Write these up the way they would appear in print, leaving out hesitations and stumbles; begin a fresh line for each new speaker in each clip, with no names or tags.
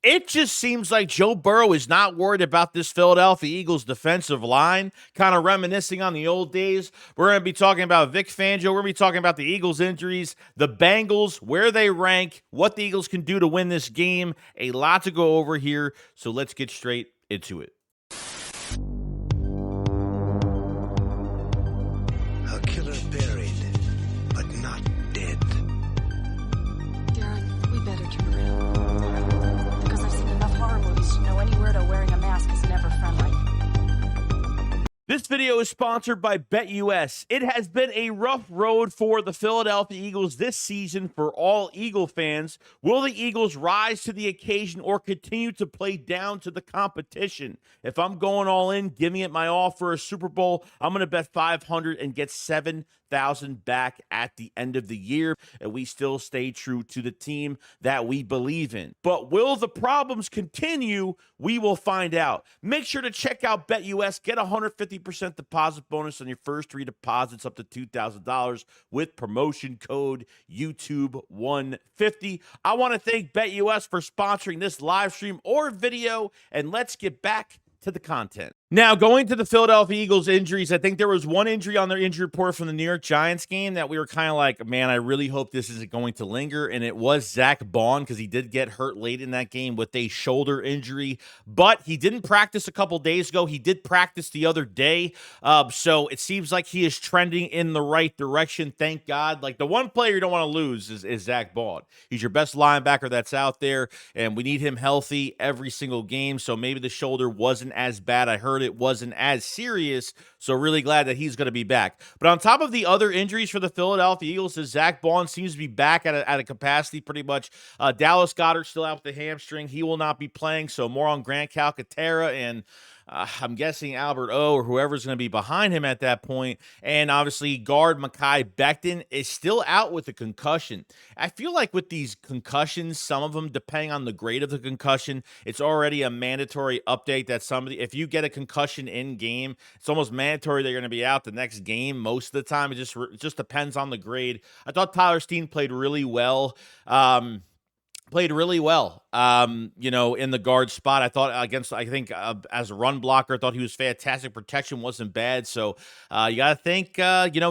It just seems like Joe Burrow is not worried about this Philadelphia Eagles defensive line, kind of reminiscing on the old days. We're going to be talking about Vic Fangio. We're going to be talking about the Eagles' injuries, the Bengals, where they rank, what the Eagles can do to win this game. A lot to go over here, so let's get straight into it.
A killer buried, but not dead.
Darren, we better turn around. Because I've seen enough horror movies to know any weirdo wearing a mask is never friendly.
This video is sponsored by BetUS. It has been a rough road for the Philadelphia Eagles this season for all Eagle fans. Will the Eagles rise to the occasion or continue to play down to the competition? If I'm going all in, giving it my all for a Super Bowl, I'm going to bet $500 and get $7,000 back at the end of the year, and we still stay true to the team that we believe in. But will the problems continue? We will find out. Make sure to check out BetUS. Get a 150% deposit bonus on your first 3 deposits up to $2,000 with promotion code YouTube150. I want to thank BetUS for sponsoring this live stream or video, and let's get back to the content. Now, going to the Philadelphia Eagles injuries, I think there was one injury on their injury report from the New York Giants game that we were kind of like, man, I really hope this isn't going to linger, and it was Zach Bond because he did get hurt late in that game with a shoulder injury, but he didn't practice a couple days ago. He did practice the other day, so it seems like he is trending in the right direction, thank God. Like, the one player you don't want to lose is Zach Bond. He's your best linebacker that's out there, and we need him healthy every single game, so maybe the shoulder wasn't as bad. I heard it wasn't as serious, so really glad that he's going to be back. But on top of the other injuries for the Philadelphia Eagles, is Zach Bond seems to be back at a capacity pretty much. Dallas Goedert still out with the hamstring. He will not be playing, so more on Grant Calcaterra and I'm guessing Albert O or whoever's going to be behind him at that point. And obviously, guard Mekhi Becton is still out with a concussion. I feel like with these concussions, some of them, depending on the grade of the concussion, it's already a mandatory update that somebody, if you get a concussion in game, it's almost mandatory they're going to be out the next game most of the time. It just depends on the grade. I thought Tyler Steen played really well. In the guard spot. I thought as a run blocker, I thought he was fantastic. Protection wasn't bad. So you got to thank,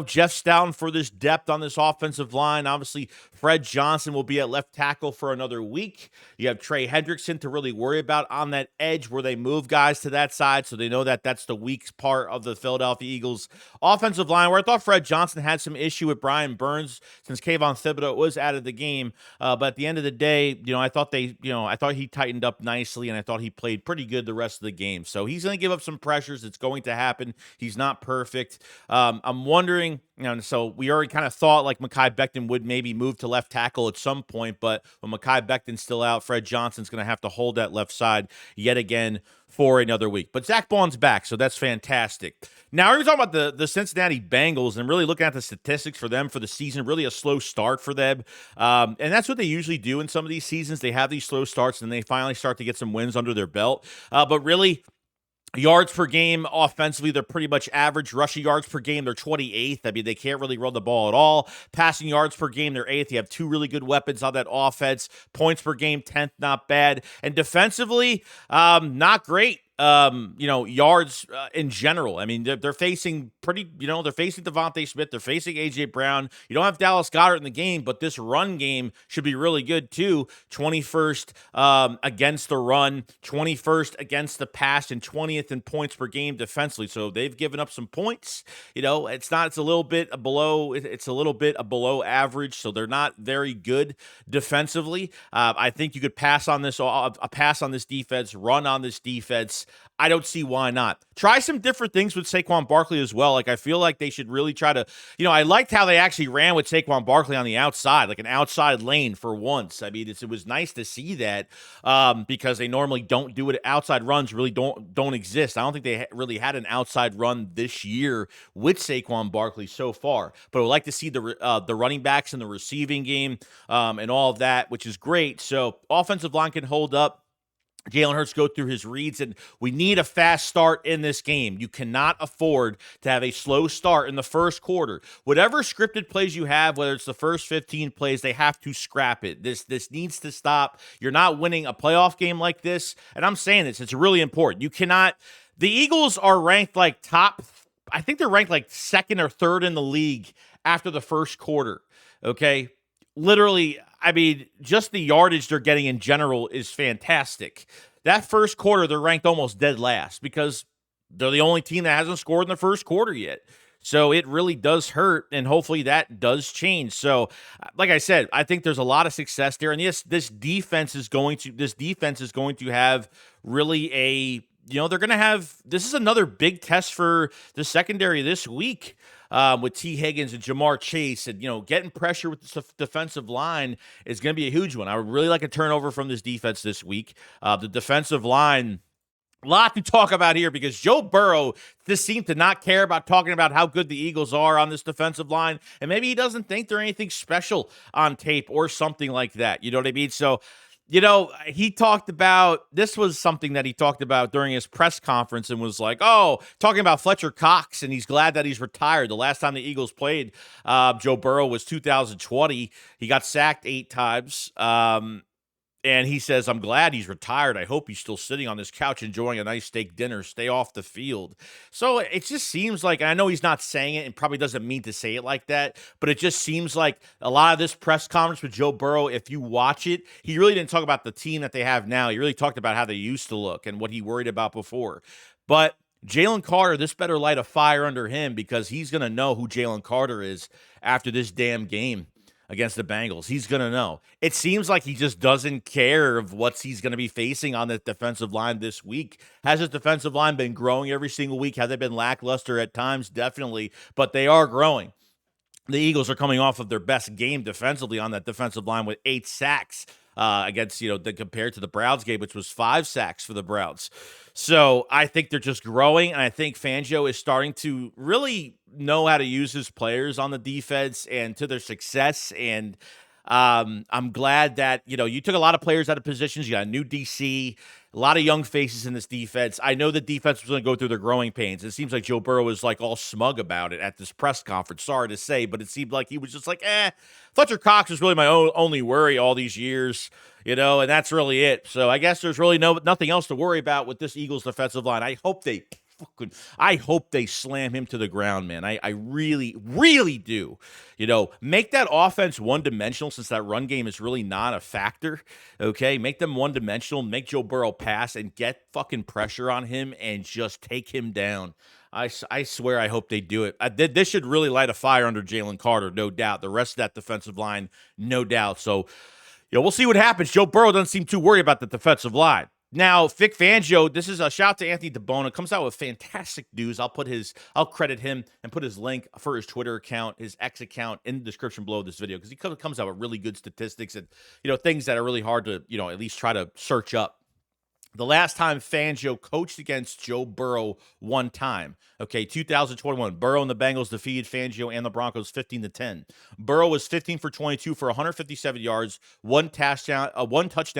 Jeff Stoughton for this depth on this offensive line. Obviously, Fred Johnson will be at left tackle for another week. You have Trey Hendrickson to really worry about on that edge where they move guys to that side. So they know that that's the weak part of the Philadelphia Eagles offensive line, where I thought Fred Johnson had some issue with Brian Burns since Kayvon Thibodeau was out of the game. But at the end of the day, I thought he tightened up nicely, and I thought he played pretty good the rest of the game. So he's going to give up some pressures. It's going to happen. He's not perfect. I'm wondering, so we already kind of thought like Mekhi Becton would maybe move to left tackle at some point, but when Mekhi Becton's still out, Fred Johnson's going to have to hold that left side yet again for another week. But Zach Bond's back, so that's fantastic. Now, we're talking about the Cincinnati Bengals and really looking at the statistics for them for the season, really a slow start for them. And that's what they usually do in some of these seasons. They have these slow starts, and they finally start to get some wins under their belt. But really, yards per game offensively, they're pretty much average. Rushing yards per game, they're 28th. I mean, they can't really run the ball at all. Passing yards per game, they're 8th. You have 2 really good weapons on that offense. Points per game, 10th, not bad. And defensively, not great. Yards in general. I mean, they're facing they're facing Devontae Smith, they're facing A.J. Brown. You don't have Dallas Goedert in the game, but this run game should be really good too. 21st against the run, 21st against the pass, and 20th in points per game defensively. So they've given up some points. It's a little bit below average, so they're not very good defensively. I think you could pass on this defense, run on this defense. I don't see why not. Try some different things with Saquon Barkley as well. Like, I feel like they should really try to, I liked how they actually ran with Saquon Barkley on the outside, like an outside lane for once. I mean, it was nice to see that because they normally don't do it. Outside runs really don't exist. I don't think they really had an outside run this year with Saquon Barkley so far. But I would like to see the running backs in the receiving game and all of that, which is great. So offensive line can hold up. Jalen Hurts go through his reads, and we need a fast start in this game. You cannot afford to have a slow start in the first quarter. Whatever scripted plays you have, whether it's the first 15 plays, they have to scrap it. This needs to stop. You're not winning a playoff game like this, and I'm saying this, it's really important. You cannot. The Eagles are ranked like top, I think they're ranked like second or third in the league after the first quarter, okay? Literally, I mean, just the yardage they're getting in general is fantastic. That first quarter, they're ranked almost dead last because they're the only team that hasn't scored in the first quarter yet. So it really does hurt, and hopefully that does change. So, like I said, I think there's a lot of success there, and this defense is going to have really a they're going to have this is another big test for the secondary this week with T. Higgins and Jamar Chase, and getting pressure with the defensive line is going to be a huge one. I would really like a turnover from this defense this week. The defensive line. A lot to talk about here because Joe Burrow just seemed to not care about talking about how good the Eagles are on this defensive line. And maybe he doesn't think they're anything special on tape or something like that. You know what I mean? So, he talked about, this was something that he talked about during his press conference and was like, talking about Fletcher Cox, and he's glad that he's retired. The last time the Eagles played Joe Burrow was 2020. He got sacked 8 times. And he says, I'm glad he's retired. I hope he's still sitting on this couch enjoying a nice steak dinner. Stay off the field. So it just seems like, and I know he's not saying it and probably doesn't mean to say it like that, but it just seems like a lot of this press conference with Joe Burrow, if you watch it, he really didn't talk about the team that they have now. He really talked about how they used to look and what he worried about before. But Jalen Carter, this better light a fire under him because he's going to know who Jalen Carter is after this damn game against the Bengals. He's going to know. It seems like he just doesn't care of what he's going to be facing on the defensive line this week. Has his defensive line been growing every single week? Have they been lackluster at times? Definitely, but they are growing. The Eagles are coming off of their best game defensively on that defensive line with 8 sacks against, compared to the Browns game, which was 5 sacks for the Browns. So I think they're just growing, and I think Fangio is starting to really know how to use his players on the defense and to their success. And I'm glad that, you took a lot of players out of positions. You got a new DC, a lot of young faces in this defense. I know the defense was going to go through their growing pains. It seems like Joe Burrow was like all smug about it at this press conference. Sorry to say, but it seemed like he was just like, Fletcher Cox is really my only worry all these years, and that's really it. So I guess there's really nothing else to worry about with this Eagles defensive line. I hope they slam him to the ground, man. I really, really do. Make that offense one-dimensional since that run game is really not a factor, okay? Make them one-dimensional, make Joe Burrow pass, and get fucking pressure on him and just take him down. I swear I hope they do it. This should really light a fire under Jalen Carter, no doubt. The rest of that defensive line, no doubt. So, we'll see what happens. Joe Burrow doesn't seem too worried about the defensive line. Now, Vic Fangio, this is a shout out to Anthony DeBona, comes out with fantastic news. I'll credit him and put his link for his Twitter account, his X account in the description below this video because he comes out with really good statistics and, things that are really hard to, at least try to search up. The last time Fangio coached against Joe Burrow one time, 2021, Burrow and the Bengals defeated Fangio and the Broncos 15-10. Burrow was 15 for 22 for 157 yards, one touchdown,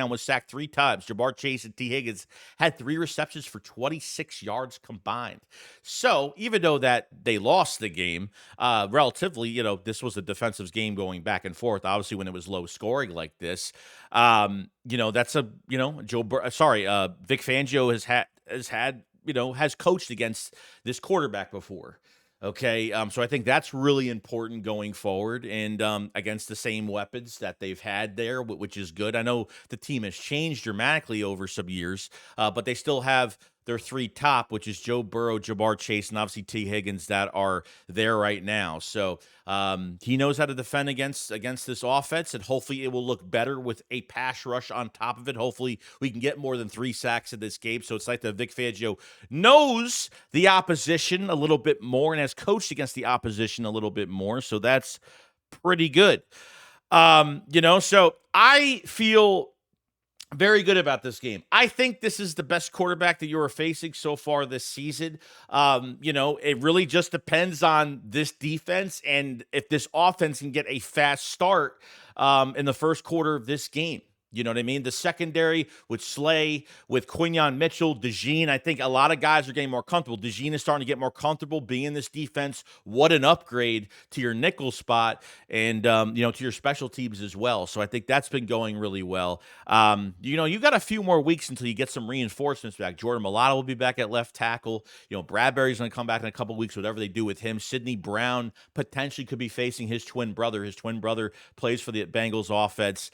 was sacked 3 times. Jamar Chase and T. Higgins had 3 receptions for 26 yards combined. So even though that they lost the game, relatively, this was a defensive game going back and forth. Obviously, when it was low scoring like this, that's Vic Fangio has coached against this quarterback before. Okay. So I think that's really important going forward and against the same weapons that they've had there, which is good. I know the team has changed dramatically over some years, but they still have their 3 top, which is Joe Burrow, Jamar Chase, and obviously T. Higgins that are there right now. So he knows how to defend against this offense, and hopefully it will look better with a pass rush on top of it. Hopefully we can get more than 3 sacks in this game. So it's like that Vic Fangio knows the opposition a little bit more and has coached against the opposition a little bit more. So that's pretty good. So I feel very good about this game. I think this is the best quarterback that you are facing so far this season. It really just depends on this defense and if this offense can get a fast start in the first quarter of this game. You know what I mean? The secondary with Slay, with Quinyon Mitchell, DeJean, I think a lot of guys are getting more comfortable. DeJean is starting to get more comfortable being in this defense. What an upgrade to your nickel spot and, to your special teams as well. So I think that's been going really well. You got a few more weeks until you get some reinforcements back. Jordan Mulatto will be back at left tackle. Bradbury's going to come back in a couple weeks, whatever they do with him. Sidney Brown potentially could be facing his twin brother. His twin brother plays for the Bengals offense.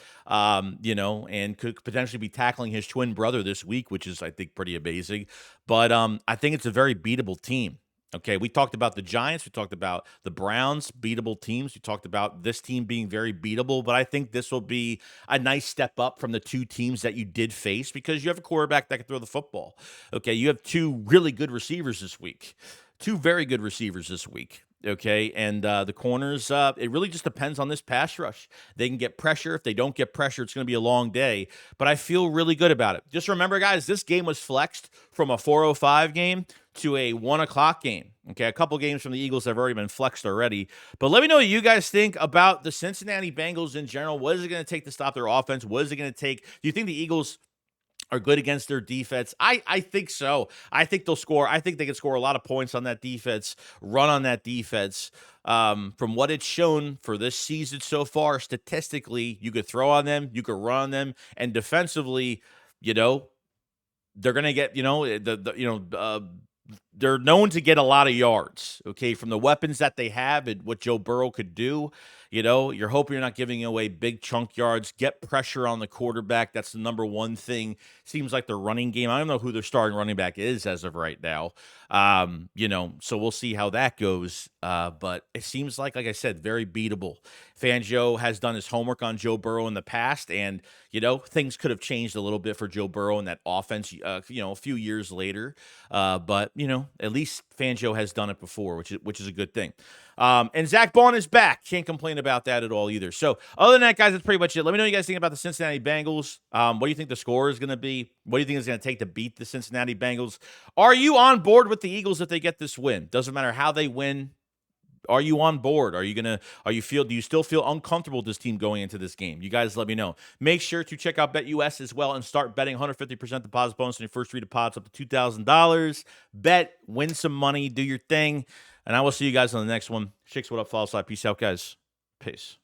And could potentially be tackling his twin brother this week, which is, I think, pretty amazing. But I think it's a very beatable team. Okay, we talked about the Giants. We talked about the Browns, beatable teams. We talked about this team being very beatable, but I think this will be a nice step up from the two teams that you did face because you have a quarterback that can throw the football. Okay, you have two really good receivers this week, two very good receivers this week. Okay, and the corners, it really just depends on this pass rush. They can get pressure. If they don't get pressure, it's going to be a long day. But I feel really good about it. Just remember, guys, this game was flexed from a 4:05 game to a 1 o'clock game. Okay, a couple games from the Eagles have already been flexed already. But let me know what you guys think about the Cincinnati Bengals in general. What is it going to take to stop their offense? What is it going to take? Do you think the Eagles are good against their defense? I think so. I think they'll score. I think they can score a lot of points on that defense, run on that defense. From what it's shown for this season so far, statistically, you could throw on them, you could run on them, and defensively, they're going to get, they're known to get a lot of yards, okay, from the weapons that they have and what Joe Burrow could do. You're hoping you're not giving away big chunk yards. Get pressure on the quarterback. That's the number one thing. Seems like their running game. I don't know who their starting running back is as of right now. So we'll see how that goes. But it seems like I said, very beatable. Fangio has done his homework on Joe Burrow in the past, and things could have changed a little bit for Joe Burrow in that offense. A few years later, but at least Fangio has done it before, which is a good thing. And Zach Bond is back. Can't complain about that at all either. So other than that, guys, that's pretty much it. Let me know what you guys think about the Cincinnati Bengals. What do you think the score is going to be? What do you think it's going to take to beat the Cincinnati Bengals? Are you on board with the Eagles if they get this win? Doesn't matter how they win. Are you on board? Do you still feel uncomfortable with this team going into this game? You guys let me know. Make sure to check out BetUS as well and start betting. 150% deposit bonus on your first 3 deposits up to $2,000. Bet, win some money, do your thing. And I will see you guys on the next one. Shakes, what up, follow slide. Peace out, guys. Peace.